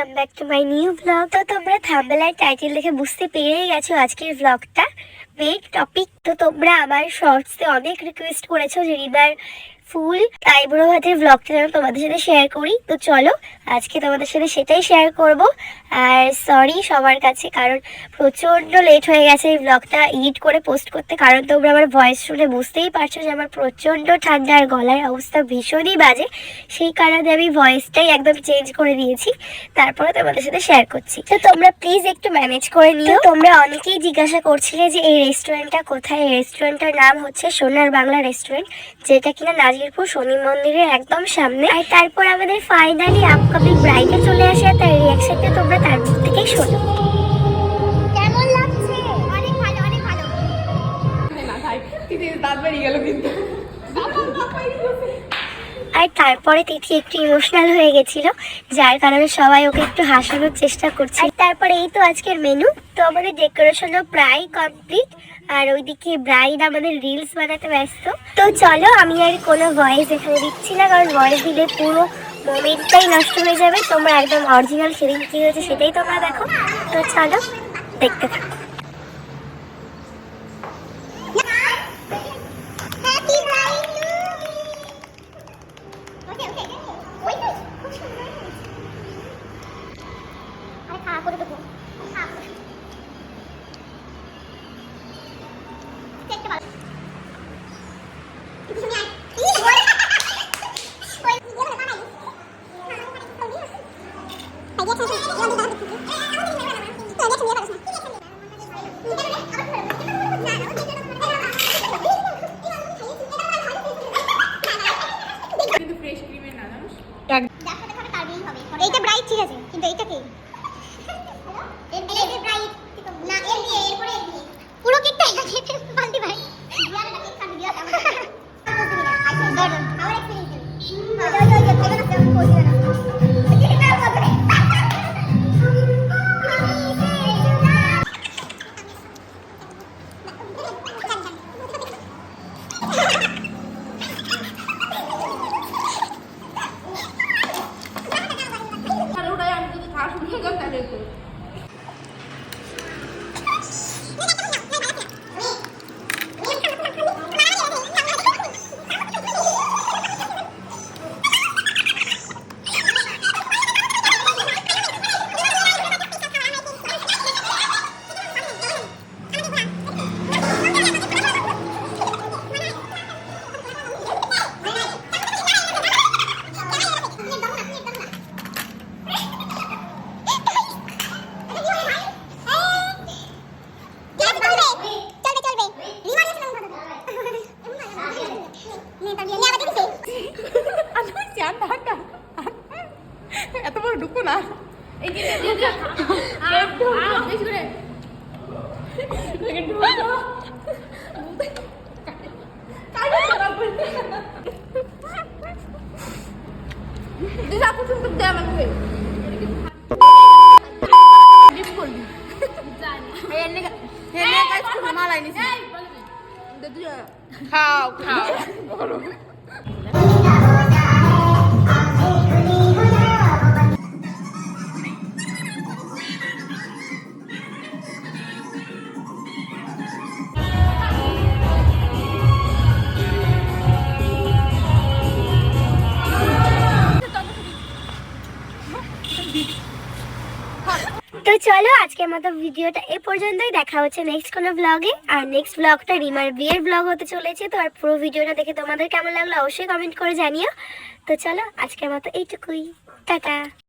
Welcome back to my new blog. তো তোমরা thumbnail আর title দেখে বুঝতে পেরেই গেছো আজকের ব্লগটা মেইন টপিক। তো তোমরা আমার শর্টসে অনেক রিকোয়েস্ট করেছো যে রিমার ফুল আইব্রো ভাতের ব্লগটা যেন তোমাদের সাথে শেয়ার করি। তো চলো আজকে তোমাদের সাথে সেটাই শেয়ার করব। আর সরি সবার কাছে, কারণ প্রচণ্ড লেট হয়ে গেছে এই ব্লগটা এডিট করে পোস্ট করতে, কারণ তোমরা আমার ভয়েস শুনে বুঝতেই পারছো যে আমার প্রচণ্ড ঠান্ডা আর গলার অবস্থা ভীষণই বাজে। সেই কারণে আমি ভয়েসটাই একদম চেঞ্জ করে দিয়েছি, তারপরে তোমাদের সাথে শেয়ার করছি। তো তোমরা প্লিজ একটু ম্যানেজ করে নিও। তোমরা অনেকেই জিজ্ঞাসা করছিলে যে এই রেস্টুরেন্টটা কোথায়। এই রেস্টুরেন্টটার নাম হচ্ছে সোনার বাংলা রেস্টুরেন্ট, যেটা কিনা নাজিরপুর শনি মন্দিরের একদম সামনে। আর তারপর আমাদের ফাইনালি আপকামিং ব্রাইডে চলে আসে, তার রিয়াকশনটা তোমরা তার মুখ থেকেই শোনো। কেমন লাগছে? অনেক ভালো, অনেক ভালো। না ভাই, দাঁত বেরিয়ে গেল কিন্তু। আর তারপরে তিথি একটু ইমোশনাল হয়ে গেছিল, যার কারণে সবাই ওকে একটু হাসানোর চেষ্টা করছে। আর তারপরে এই তো আজকের মেনু। তো আমাদের ডেকোরেশনও প্রায় কমপ্লিট, আর ওইদিকে ব্রাইড আমাদের রিলস বানাতে ব্যস্ত। তো চলো, আমি আর কোনো ভয়েস এখানে দিচ্ছি না, কারণ ভয়েস দিলে পুরো মোমেন্টটাই নষ্ট হয়ে যাবে। তোমরা একদম অরিজিনাল সেদিন কী হয়েছে সেটাই তোমরা দেখো। তো চলো দেখতে থাকো। এইটা ব্রাইট ঠিক আছে, কিন্তু এইটা কি? পুরো কেকটা বান্টি ভাই এত বড় ঢুকো না। খাও খাও। তো চলো আজকের মতো ভিডিওটা এ পর্যন্তই। দেখা হচ্ছে নেক্সট কোনো ব্লগে। আর নেক্সট ব্লগটা রিমার বিয়ের ব্লগ হতে চলেছে। তো আর পুরো ভিডিওটা দেখে তোমাদের কেমন লাগলো অবশ্যই কমেন্ট করে জানিও। তো চলো আজকের মতো এইটুকুই, টাটা।